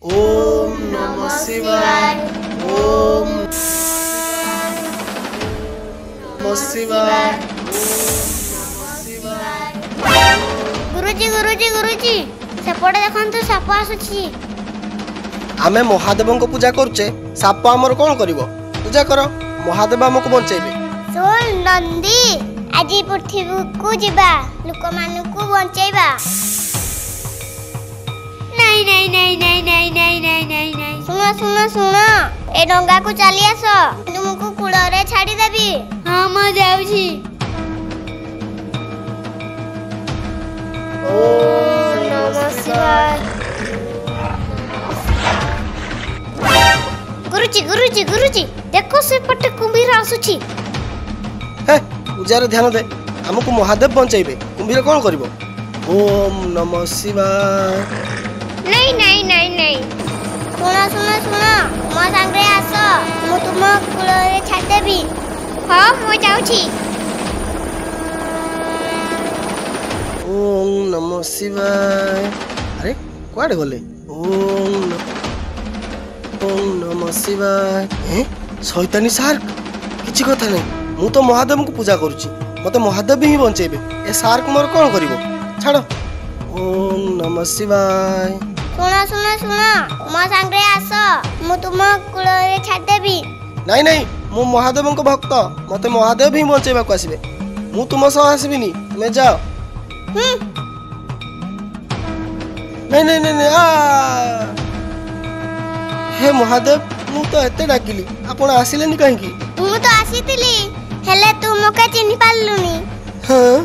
ओम नमः शिवाय। ओम नमः शिवाय। गुरुजी गुरुजी गुरुजी सेपटे देखंतु साप आसुची। आमे महादेव को पूजा करचे साप हमर कोन करिवो पूजा करो महादेव हमको बंचेबे। सुन नंदी आज पृथ्वी को जिबा लोक मानु को बंचेबा। नहीं नहीं नहीं नहीं नहीं नहीं नहीं नहीं नहीं सुनो सुनो सुनो ए डंगा को चली आस तुमको कूल रे छाड़ी देबी। हां म जाउछी। ओम नमः शिवाय। गुरुजी गुरुजी गुरुजी देखो से पटे कुंभीर आसुची। हे पूजार ध्यान दे हमको महादेव बंचेबे कुंभीर कोन करिवो। ओम नमः शिवाय। नहीं नहीं नहीं नहीं सुनो सुनो सुनो मो संगे आस मु तुम कूल रे छाड़ देबी। हां मो जाउछी। ओम नमः शिवाय। अरे कुआडे गले। ओम नमः शिवाय। शैतानी सार्क किछि कथा नहीं मु तो महादेव को पूजा करूची मते महादेव ही बंचेबे ए सार्क मोर कोन करिवो छाड़। ओम नमः शिवाय। सुनो सुनो सुनो मो संगे आस मु तुम कूल रे छाड़ देबी। नहीं नहीं मु महादेव को भक्त मते महादेव ही बंचेबा को आसीबे मु तुम सह आसीबिनी तुमे जाओ। नहीं नहीं नहीं नहीं हे महादेव मु तो एते डाकिली आपण आसिलेनी काहे की। मु तो आसीतिली हेले तू मोके चिन्हि पाललुनी। हां